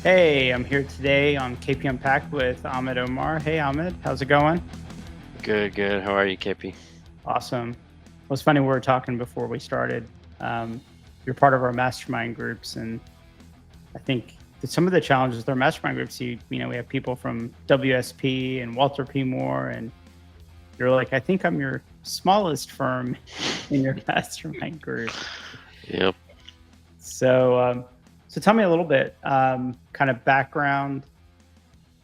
Hey, I'm here today on KP Unpacked with Ahmed Omar. Hey, Ahmed, how's it going? Good, good. How are you, KP? Awesome. Well, it's funny, we were talking before we started. Um, you're part of our mastermind groups, and I think that some of the challenges with our mastermind groups, we have people from WSP and Walter P. Moore, and you're like, I think I'm your smallest firm in your mastermind group. Yep, So tell me a little bit, kind of background,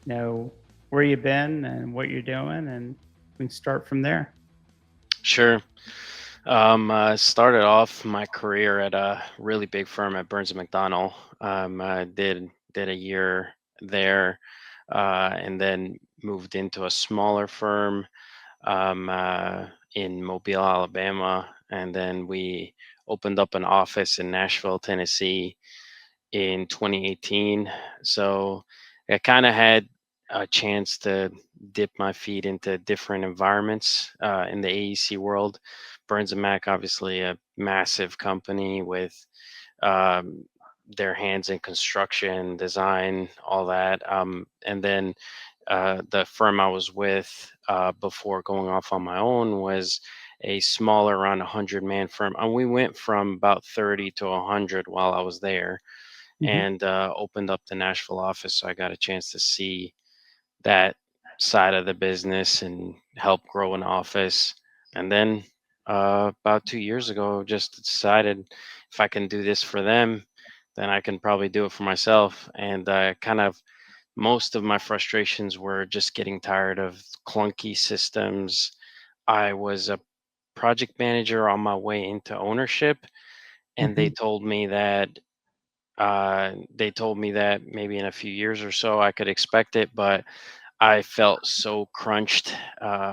where you've been and what you're doing, and we can start from there. sure. I started off my career at a really big firm at Burns& and McDonnell. I did a year there, and then moved into a smaller firm in Mobile, Alabama, and then we opened up an office in Nashville, Tennessee, in 2018. So I kind of had a chance to dip my feet into different environments in the AEC world. Burns and Mac, obviously a massive company with um, their hands in construction, design, all that. And then the firm I was with before going off on my own was a smaller, around 100-man firm. And we went from about 30 to 100 while I was there, Mhm. and opened up the Nashville office. So I got a chance to see that side of the business and help grow an office. And then about 2 years ago, just decided if I can do this for them, then I can probably do it for myself. And kind of most of my frustrations were just getting tired of clunky systems. I was a project manager on my way into ownership, and Mhm. they told me that maybe in a few years or so I could expect it, but I felt so crunched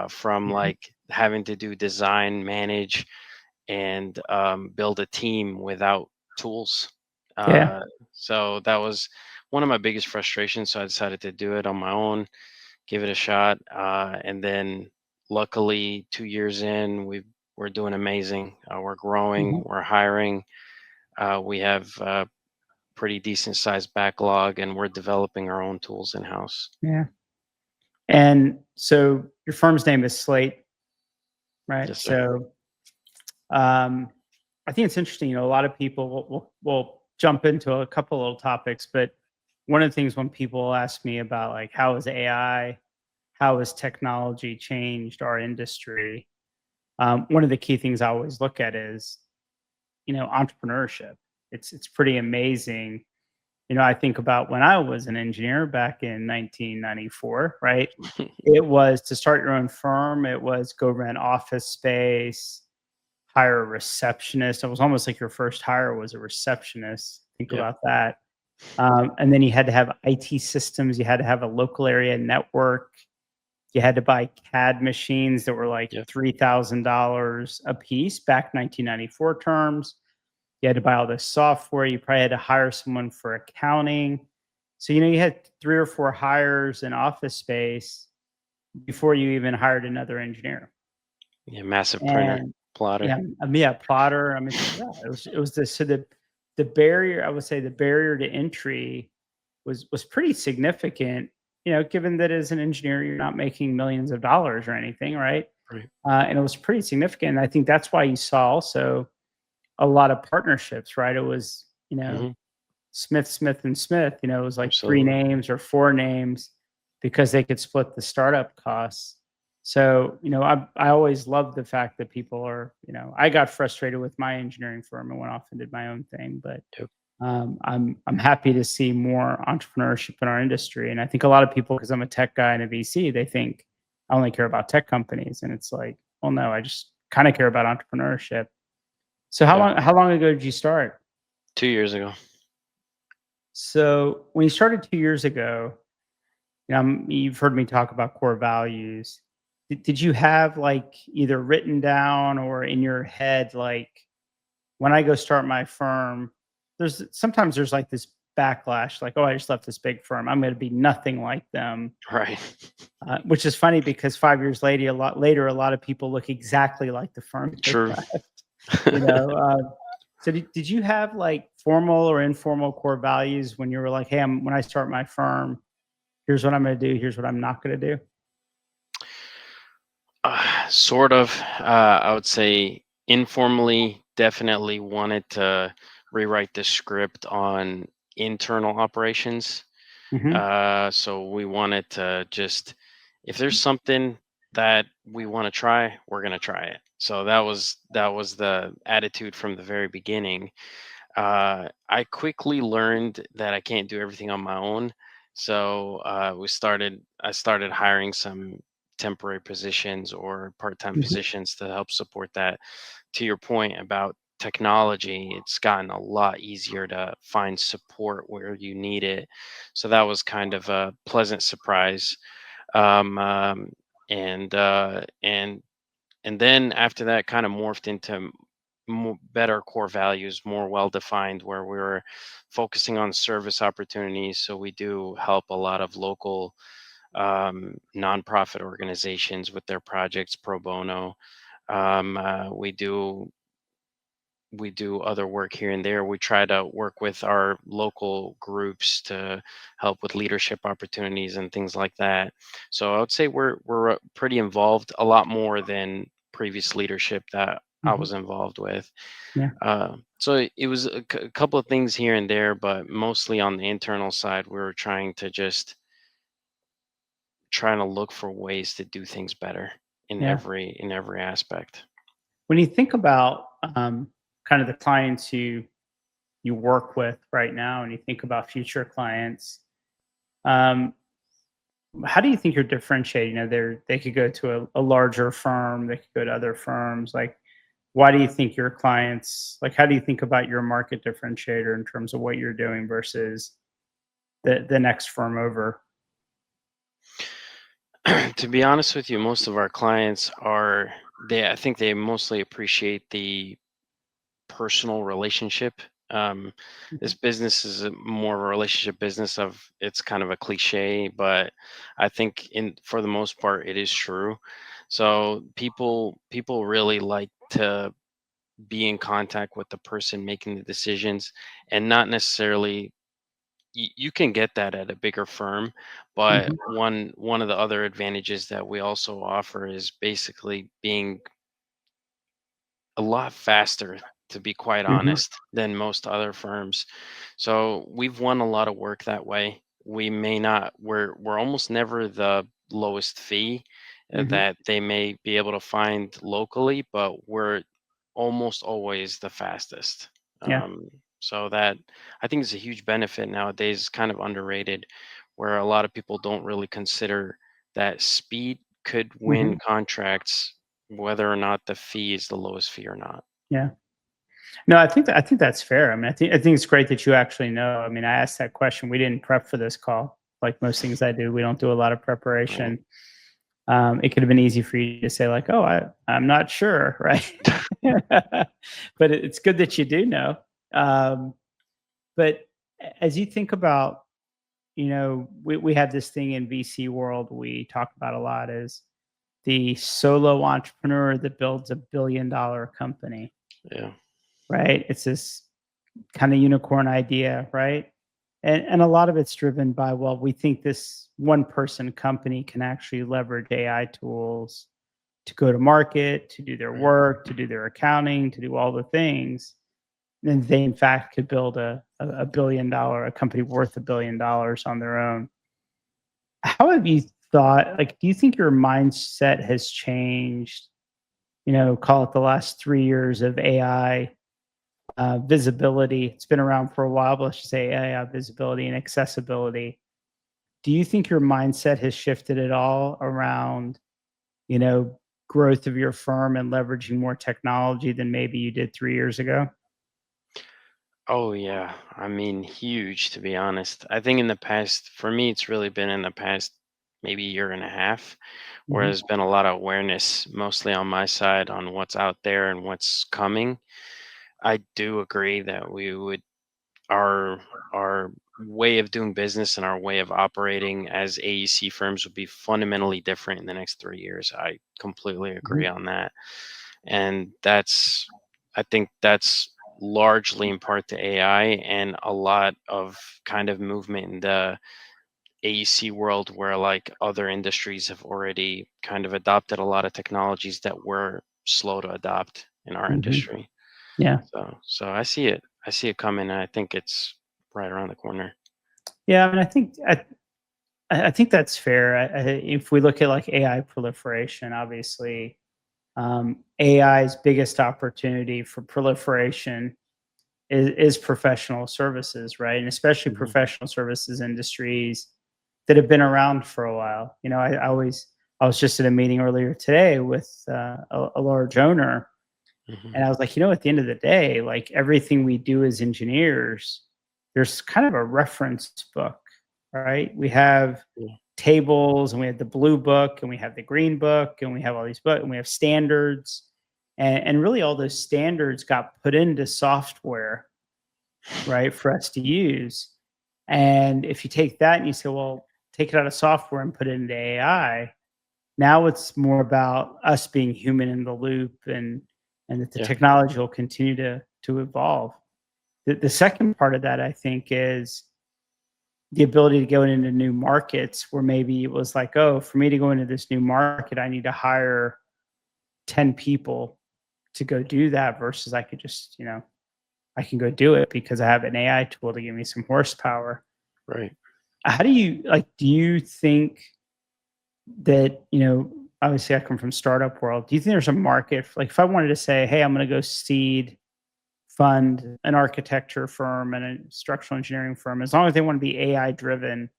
from Mhm. like having to do design, manage, and build a team without tools. Yeah. Uh, so that was one of my biggest frustrations. So I decided to do it on my own, give it a shot, and then luckily 2 years in, we're doing amazing. We're growing, Mhm. we're hiring. We have pretty decent sized backlog, and we're developing our own tools in house. Yeah. And so your firm's name is Slate, right? Yes, sir. Um, I think it's interesting. A lot of people will jump into a couple little topics, but one of the things when people ask me about like how is AI, how has technology changed our industry, one of the key things I always look at is entrepreneurship. It's pretty amazing. I think about when I was an engineer back in 1994, right? It was to start your own firm, it was go rent office space, hire a receptionist. It was almost like your first hire was a receptionist. Think Yep. about that. And then you had to have IT systems, you had to have a local area network, you had to buy CAD machines that were like Yep. $3,000 a piece back 1994 terms. You had to buy all this software. You probably had to hire someone for accounting. So, you had 3 or 4 hires in office space before you even hired another engineer. Yeah. Massive printer, And plotter. yeah, plotter. I mean, yeah, it was the so the barrier, I would say the barrier to entry was pretty significant, given that as an engineer, you're not making millions of dollars or anything, right? Right. And it was pretty significant. And I think that's why you saw also a lot of partnerships, right? It was, Hmm. Smith, Smith, and Smith. It was like 3 Absolutely. names or 4 names because they could split the startup costs. So, I always loved the fact that people are, I got frustrated with my engineering firm and went off and did my own thing, but Yep. I'm happy to see more entrepreneurship in our industry. And I think a lot of people, because I'm a tech guy and a VC, they think I only care about tech companies, and it's like, well, no, I just kind of care about entrepreneurship. So Yeah. how long ago did you start? 2 years ago. So when you started 2 years ago, you've heard me talk about core values. Did you have like either written down or in your head, like when I go start my firm, there's like this backlash, like, oh, I just left this big firm. I'm going to be nothing like them. Right. Which is funny because 5 years later, a lot of people look exactly like the firm they True. left. You know, uh, so did you have like formal or informal core values when you were like, hey, when I start my firm, here's what I'm going to do, here's what I'm not going to do? Sort of. I would say informally, definitely wanted to rewrite the script on internal operations. Hmm. So we wanted to just, if there's something that we want to try, we're gonna try it. So that was the attitude from the very beginning. I quickly learned that I can't do everything on my own. So I started hiring some temporary positions or part-time Hmm. positions to help support that. To your point about technology, it's gotten a lot easier to find support where you need it. So that was kind of a pleasant surprise. Um, um, and uh, and and then after that kind of morphed into better core values, more well defined, where we were focusing on service opportunities. So we do help a lot of local nonprofit organizations with their projects pro bono. We do other work here and there. We try to work with our local groups to help with leadership opportunities and things like that. So I would say we're pretty involved, a lot more than previous leadership that I Hmm. was involved with. Yeah. So it was a couple of things here and there, but mostly on the internal side, we were trying to look for ways to do things better Yeah. in every aspect. When you think about kind of the clients you work with right now, and you think about future clients, um, how do you think you're differentiating? They could go to a larger firm, they could go to other firms. Like, why do you think your clients like? How do you think about your market differentiator in terms of what you're doing versus the next firm over? To be honest with you, most of our clients I think they mostly appreciate the personal relationship. Um, Mhm. this business is more of a relationship business. It's kind of a cliche, but I think in for the most part it is true. So people really like to be in contact with the person making the decisions, and not necessarily you can get that at a bigger firm, but Mhm. one of the other advantages that we also offer is basically being a lot faster, to be quite Mhm. honest, than most other firms. So we've won a lot of work that way. We may not we're almost never the lowest fee Mhm. that they may be able to find locally, but we're almost always the fastest. Yeah. So that I think is a huge benefit nowadays. It's kind of underrated, where a lot of people don't really consider that speed could win Mhm. contracts whether or not the fee is the lowest fee or not. Yeah. No, I think that's fair. I mean, I think it's great that you actually know. I mean, I asked that question. We didn't prep for this call. Like most things I do, we don't do a lot of Right. preparation. It could have been easy for you to say like, "Oh, I'm not sure," right? But it's good that you do know. Um, but as you think about, we have this thing in VC world we talk about a lot is the solo entrepreneur that builds $1 billion company, Yeah. right? It's this kind of unicorn idea, right? And a lot of it's driven by, well, we think this one person company can actually leverage AI tools to go to market, to do their Right. work, to do their accounting, to do all the things. And they in fact could build a $1 billion, a company worth $1 billion on their own. How have you thought, like, do you think your mindset has changed, call it the last 3 years of AI visibility? It's been around for a while, but let's just say AI visibility and accessibility. Do you think your mindset has shifted at all around, you know, growth of your firm and leveraging more technology than maybe you did 3 years ago? Oh yeah. I mean, huge, to be honest. I think in the past, for me, it's really been in the past maybe year and a half, where Mhm. there's been a lot of awareness, mostly on my side, on what's out there and what's coming. I do agree that our our way of doing business and our way of operating as AEC firms would be fundamentally different in the next 3 years. I completely agree Mhm. on that. And I think that's largely in part to AI, and a lot of kind of movement in the AEC world where like other industries have already kind of adopted a lot of technologies that we're slow to adopt in our Hmm. industry. Yeah. So I see it. I see it coming, and I think it's right around the corner. Yeah. I mean, I think that's fair. If we look at like AI proliferation, obviously, AI's biggest opportunity for proliferation is professional services, right? And especially Hmm. professional services industries that have been around for a while. I was just at a meeting earlier today with a large owner, and Hmm. I was like, at the end of the day, like everything we do as engineers, there's kind of a reference book, right? We have Yeah. tables and we have the blue book and we have the green book and we have all these books and we have standards. And really all those standards got put into software, right, for us to use. And if you take that and you say, well, take it out of software and put it into AI, now it's more about us being human in the loop and that the Yeah. technology will continue to evolve. The second part of that, I think, is the ability to go into new markets where maybe it was like, oh, for me to go into this new market, I need to hire 10 people to go do that versus I could just, I can go do it because I have an AI tool to give me some horsepower. Right. How do you like, do you think that, obviously I come from startup world. Do you think there's a market like if I wanted to say, hey, I'm going to go seed fund an architecture firm and a structural engineering firm, as long as they want to be AI driven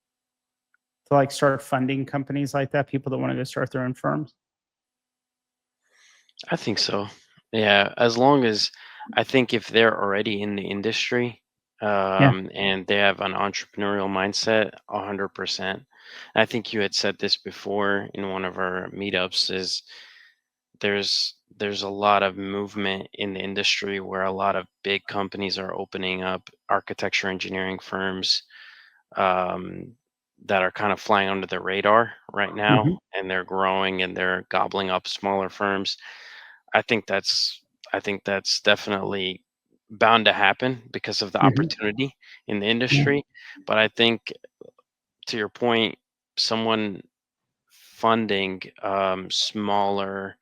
to like start funding companies like that, people that want to go start their own firms? I think so. Yeah, as long as I think if they're already in the industry, Yeah. and they have an entrepreneurial mindset, 100%. I think you had said this before in one of our meetups. Is there's a lot of movement in the industry where a lot of big companies are opening up architecture engineering firms, um, that are kind of flying under the radar right Hmm. now, and they're growing and they're gobbling up smaller firms. I think that's I think that's definitely bound to happen because of the Hmm. opportunity in the Yeah. industry. But I think, to your point, someone funding smaller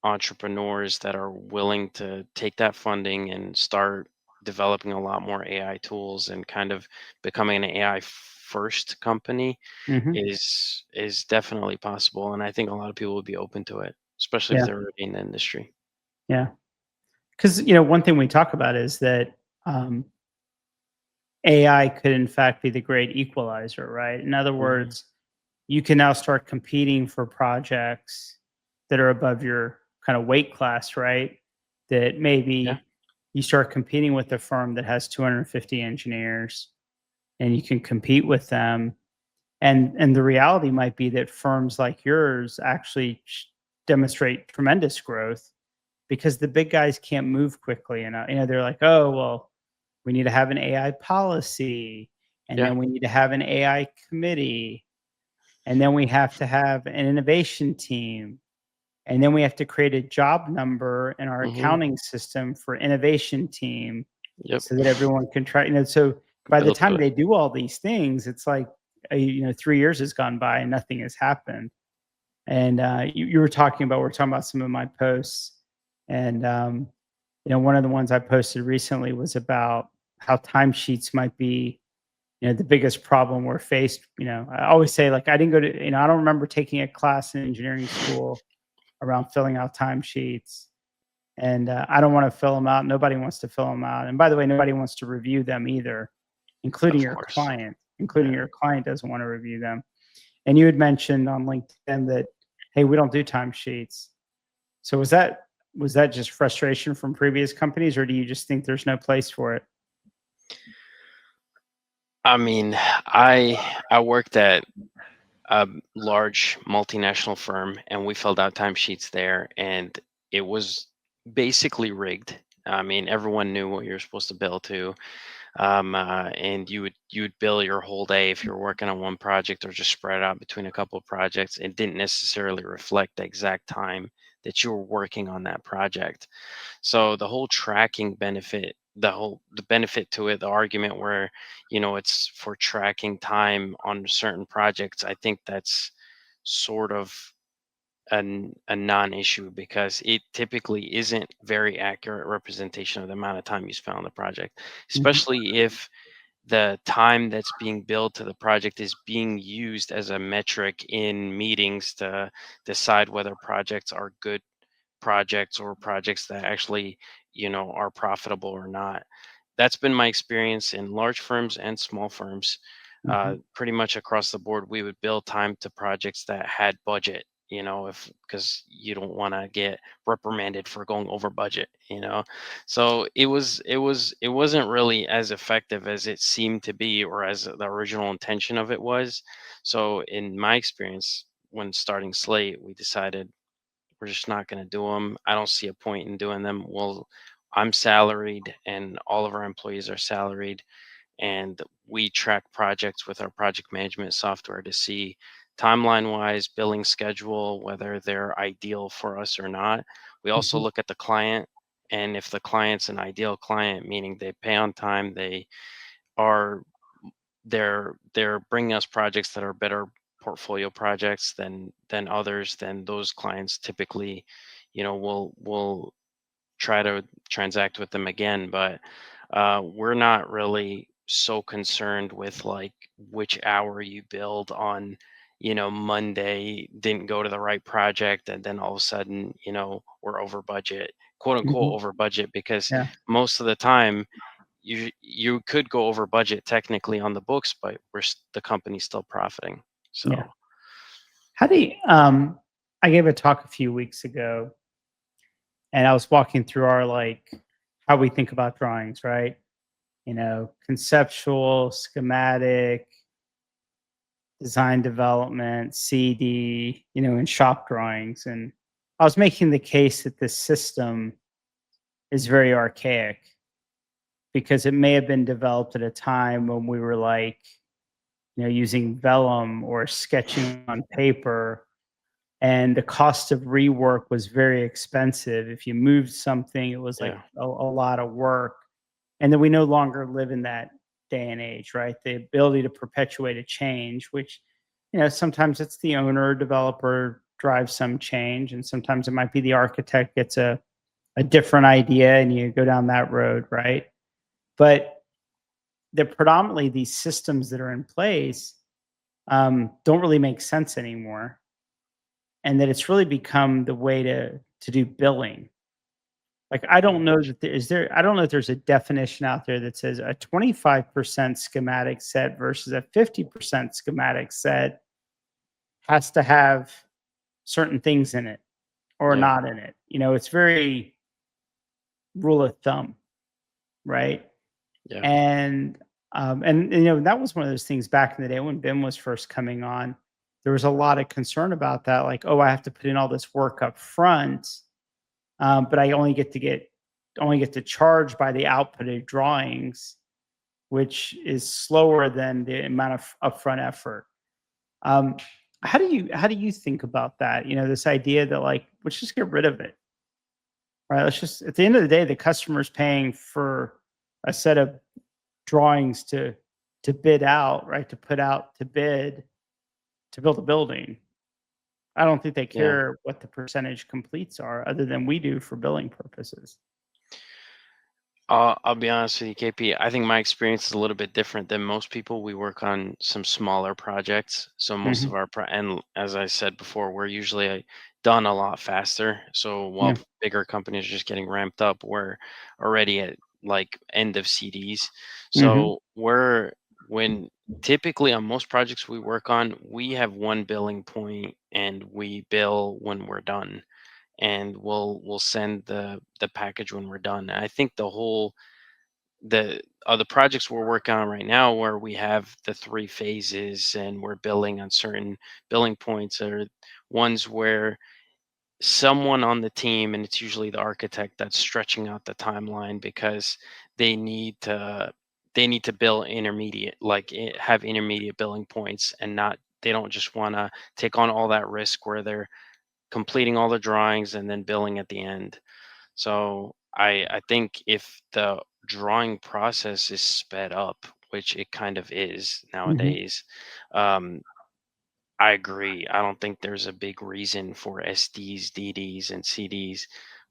entrepreneurs that are willing to take that funding and start developing a lot more AI tools and kind of becoming an AI first company Hmm. is definitely possible. And I think a lot of people would be open to it, especially if Yeah. they're already in the industry. Yeah. Because one thing we talk about is that um, AI could in fact be the great equalizer, right? In other Hmm. words, you can now start competing for projects that are above your kind of weight class, right? That Yeah. maybe you start competing with a firm that has 250 engineers and you can compete with them. And the reality might be that firms like yours actually demonstrate tremendous growth because the big guys can't move quickly enough. They're like, oh, well, we need to have an AI policy, and Yeah. then we need to have an AI committee, and then we have to have an innovation team, and then we have to create a job number in our Hmm. accounting system for innovation team Yep. so that everyone can try. So by the Build to time it. they do all these things, it's like 3 years has gone by and nothing has happened. And you were talking about, we're talking about some of my posts, and one of the ones I posted recently was about how timesheets might be, the biggest problem we're faced. I always say, like, I didn't go to, I don't remember taking a class in engineering school around filling out timesheets. And I don't want to fill them out. Nobody wants to fill them out. And by the way, nobody wants to review them either, including Of your course. client. Yeah. Including your client doesn't want to review them. And you had mentioned on LinkedIn that, hey, we don't do timesheets. So was that just frustration from previous companies, or do you just think there's no place for it? I mean, I worked at a large multinational firm, and we filled out timesheets there, and it was basically rigged. I mean, everyone knew what you're supposed to bill to, and you would bill your whole day if you're working on one project or just spread out between a couple of projects. It didn't necessarily reflect the exact time that you were working on that project. So the whole tracking benefit the benefit to it, the argument where, it's for tracking time on certain projects. I think that's sort of a non-issue, because it typically isn't very accurate representation of the amount of time you spend on the project, Mhm. especially if the time that's being billed to the project is being used as a metric in meetings to decide whether projects are good projects or projects that actually, are profitable or not. That's been my experience in large firms and small firms. Mhm. Pretty much across the board, we would bill time to projects that had budget. If because you don't want to get reprimanded for going over budget. So it wasn't really as effective as it seemed to be, or as the original intention of it was. So in my experience, when starting Slate, we decided we're just not going to do them. I don't see a point in doing them. Well, I'm salaried and all of our employees are salaried, and we track projects with our project management software to see timeline wise, billing schedule, whether they're ideal for us or not. We also Mhm. look at the client, and if the client's an ideal client, meaning they pay on time, are they're bringing us projects that are better portfolio projects than others, then those clients typically, will try to transact with them again. But we're not really so concerned with like which hour you build on. Monday didn't go to the right project, and then all of a sudden, we're over budget, quote unquote Mhm. over budget, because Yeah. most of the time you could go over budget technically on the books, but the company's still profiting. Yeah. So How do you, I gave a talk a few weeks ago, and I was walking through our like how we think about drawings, right? Conceptual, schematic, design development, CD, and shop drawings. And I was making the case that this system is very archaic because it may have been developed at a time when we were like, using vellum or sketching on paper, and the cost of rework was very expensive. If you moved something, it was like yeah, a lot of work. And then we no longer live in that day and age, right? The ability to perpetuate a change, which, sometimes it's the owner or developer drives some change, and sometimes it might be the architect gets a different idea and you go down that road, right? But the predominantly these systems that are in place don't really make sense anymore, and that it's really become the way to do billing. Like, I don't yeah, know that I don't know if there's a definition out there that says a 25% schematic set versus a 50% schematic set has to have certain things in it or yeah, not in it. It's very rule of thumb, right? yeah, And that was one of those things back in the day when BIM was first coming on. There was a lot of concern about that, like, oh, I have to put in all this work up front, but I only get to charge by the outputted drawings, which is slower than the amount of upfront effort. Um, how do you think about that? This idea that like let's just get rid of it, right? Let's just at the end of the day, the customer's paying for a set of drawings to bid out, right? To put out to bid to build a building. I don't think they yeah. care what the percentage completes are, other than we do for billing purposes. I'll be honest with you, KP. I think my experience is a little bit different than most people. We work on some smaller projects, so most of Mhm. our and as I said before, we're usually done a lot faster. So while Yeah. bigger companies are just getting ramped up, we're already at like end of CDs. Mhm. So when typically on most projects we work on, we have one billing point and we bill when we're done, and we'll send the package when we're done. And I think the projects we're working on right now, where we have the three phases and we're billing on certain billing points, are ones where someone on the team, and it's usually the architect, that's stretching out the timeline because they need to they need to bill intermediate, like have intermediate billing points, and not they don't just want to take on all that risk where they're completing all the drawings and then billing at the end. So I think if drawing process is sped up, which it kind of is Hmm. nowadays. Um, I agree. I don't think there's a big reason for SDs, DDs, and CDs.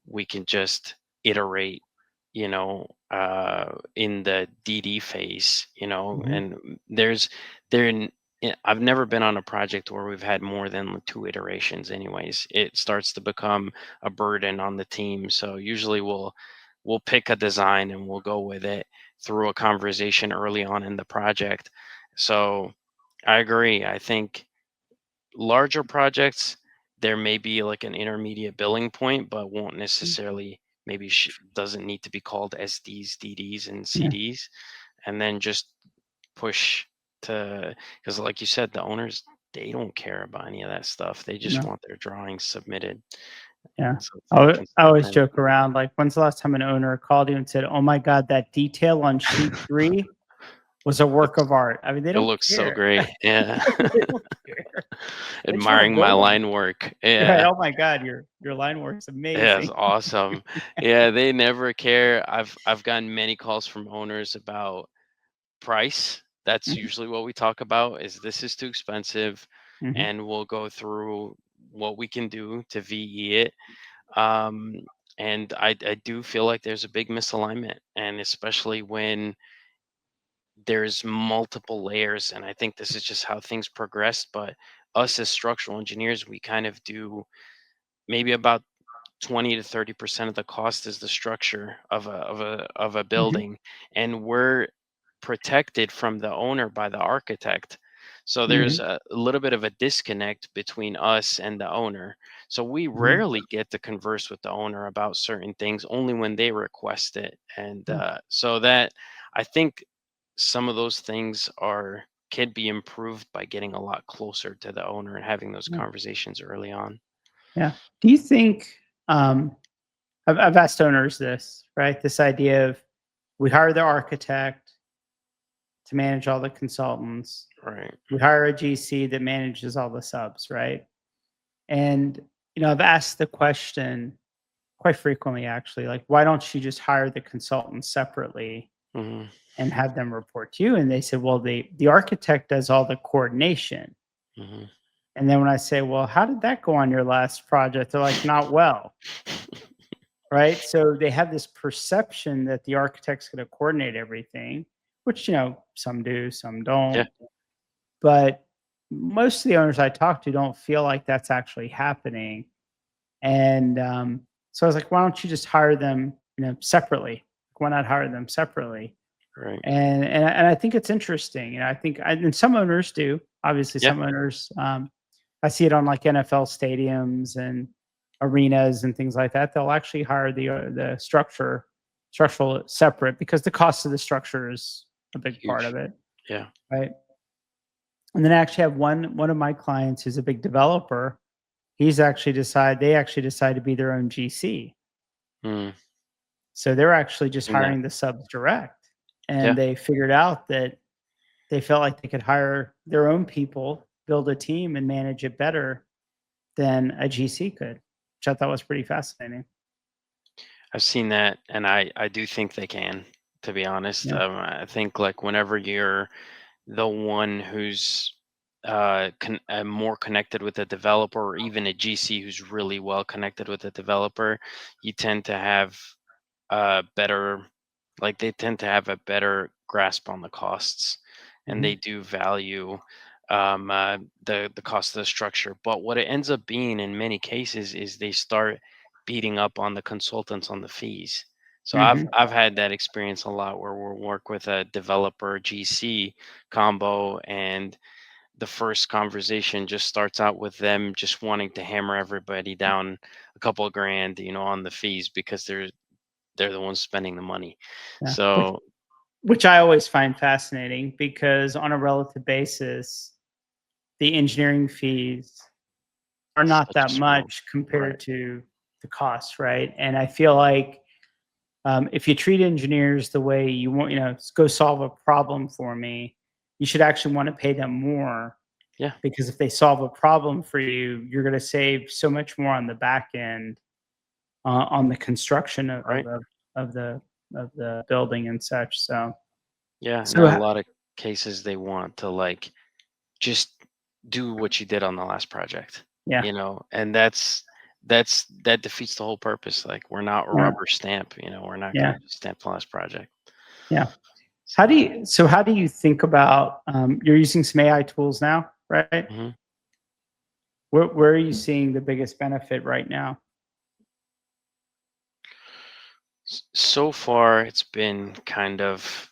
We can just iterate, in the DD phase, Hmm. and there's there. I've never been on a project where we've had more than two iterations. Anyways, it starts to become a burden on the team. So usually we'll pick a design and we'll go with it through a conversation early on in the project. So I agree. I think larger projects, there may be like an intermediate billing point, but won't necessarily maybe doesn't need to be called SDs, DDs, and Yeah. CDs, and then just push to because, like you said, the owners they don't care about any of that stuff. They just No. want their drawings submitted, Yeah. so they can I start always earning joke money. around like, when's the last time an owner called you and said, "Oh my God, that detail on sheet 3 was a work Looks of art." I mean, they it don't looks so care. great, yeah. They don't care. They just want to Admiring my build them. line work, Right. yeah. Oh my God, your line work's Yeah, it's amazing. awesome. Yeah, they never care. I've gotten many calls from owners about price. That's Mhm. usually what we talk about is this is too expensive, Mhm. and we'll go through what we can do to VE it. Um, and I do feel like there's a big misalignment, and especially when there's multiple layers, and I think this is just how things progress. But us as structural engineers, we kind of do maybe about 20 to 30% of the cost is the structure of a Mhm. building, and we're protected from the owner by the architect. So there's Mhm. a little bit of a disconnect between us and the owner. So we Mhm. rarely get to converse with the owner about certain things, only when they request it. And Yeah. so that I think some of those things are can be improved by getting a lot closer to the owner and having those Yeah. conversations early on. Yeah. Do you think, um I've asked owners this, right? This idea of, we hire the architect to manage all the consultants. Right. We hire a GC that manages all the subs, right? And, I've asked the question quite frequently, actually, like, why don't you just hire the consultants separately Hmm. and have them report to you? And they said, well, the architect does all the coordination. Hmm. And then when I say, well, how did that go on your last project? They're like, not well, right? So they have this perception that the architect's going to coordinate everything, which, some do, some Yeah. don't. But most of the owners I talk to don't feel like that's actually happening. And so I was like, why don't you just hire them, separately? Why not hire them separately? Right. And I think it's interesting. I think, and some owners do. Obviously, Yeah. some owners. I see it on like NFL stadiums and arenas and things like that. They'll actually hire the structural separate, because the cost of the structure is a big part Huge. of it, Yeah. right? And then I actually have one of my clients who's a big developer. They actually decide to be their own GC. Mm. So they're actually just In that. hiring the subs direct. Yeah. And they figured out that they felt like they could hire their own people, build a team, and manage it better than a GC could, which I thought was pretty fascinating. I've seen that, and I do think they can. To be honest, Yeah. I think like whenever you're the one who's more connected with the developer, or even a GC who's really well connected with the developer, you tend to have better like they tend to have a better grasp on the costs, and Mhm. they do value the cost of the structure. But what it ends up being in many cases is they start beating up on the consultants on the fees. So I've Mhm. I've had that experience a lot where we'll work with a developer GC combo, and the first conversation just starts out with them just wanting to hammer everybody down a couple of grand, on the fees because they're the ones spending the money. Yeah. So Which I always find fascinating, because on a relative basis, the engineering fees are not such a that small, much right? compared to the costs, right? And I feel like, if you treat engineers the way you want, go solve a problem for me, you should actually want to pay them more, Yeah, because if they solve a problem for you, you're going to save so much more on the back end, on the construction right. of the the building and such. So Yeah, and so in a h- lot of cases they want to like just do what you did on the last project, yeah, and that defeats the whole purpose. Like we're not a yeah, rubber stamp, we're not yeah, going to just stamp the last project. yeah. So, How do you think about you're using some AI tools now, right? mhm. Where are you seeing the biggest benefit right now? So far it's been kind of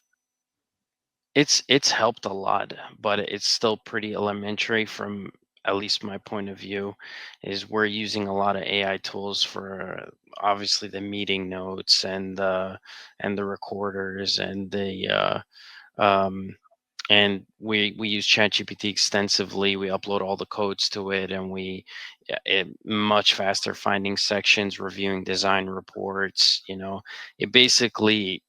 it's helped a lot, but it's still pretty elementary from at least my point of view. Is we're using a lot of AI tools for obviously the meeting notes and the recorders um, and we use ChatGPT extensively. We upload all the codes to it, and yeah, it much faster finding sections, reviewing design reports. It basically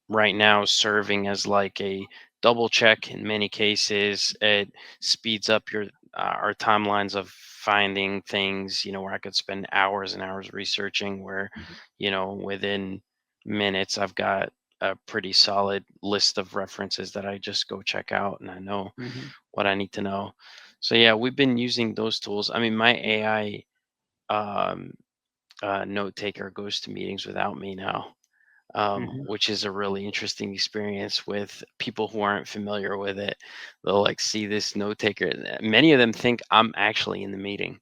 right now serving as like a double check in many cases. It speeds up our timelines of finding things, where I could spend hours and hours researching, where, within minutes I've got a pretty solid list of references that I just go check out and I know Mhm, what I need to know. So yeah, we've been using those tools. I mean, my AI um, note taker goes to meetings without me now, mhm, which is a really interesting experience with people who aren't familiar with it. They'll like see this note taker. Many of them think I'm actually in the meeting,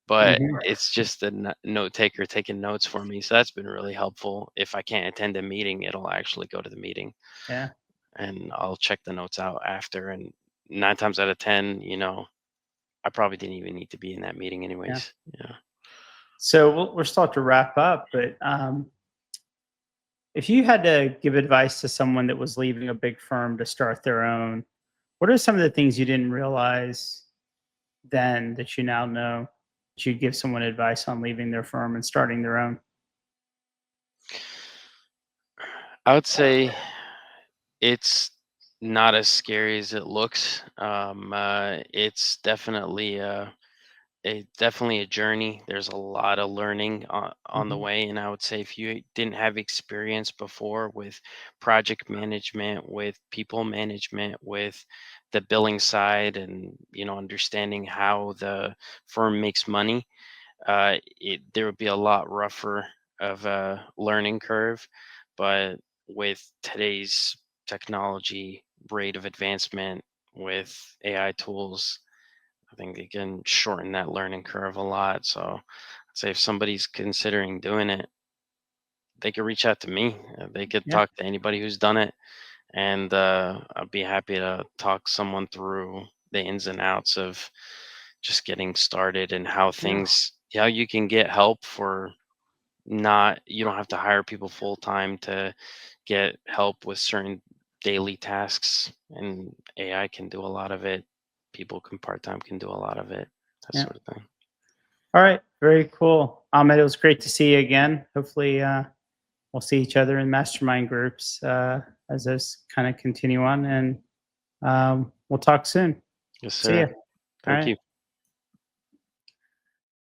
but mhm. it's just a note taker taking notes for me. So that's been really helpful. If I can't attend a meeting, it'll actually go to the meeting Yeah, and I'll check the notes out after. And 9 times out of 10, I probably didn't even need to be in that meeting yeah. anyways. Yeah. So we're start to wrap up, but if you had to give advice to someone that was leaving a big firm to start their own, what are some of the things you didn't realize then that you now know that you'd give someone advice on leaving their firm and starting their own? I would say it's not as scary as it looks. It's definitely a journey. There's a lot of learning on the Mhm, way, and I would say if you didn't have experience before with project management, with people management, with the billing side, and understanding how the firm makes money, there would be a lot rougher of a learning curve. But with today's technology rate of advancement with AI tools, I think they can shorten that learning curve a lot. So I'd say if somebody's considering doing it, they could reach out to me. They could yeah, talk to anybody who's done it, and I'd be happy to talk someone through the ins and outs of just getting started and yeah, how you can get help for not you don't have to hire people full time to get help with certain daily tasks, and AI can do a lot of it. People can part time can do a lot of it, that yeah. sort of thing. All right, very cool. Ahmed, it was great to see you again. Hopefully, we'll see each other in mastermind groups as those kind of continue on, and we'll talk soon. Yes, See sir. ya. All Thank right. you.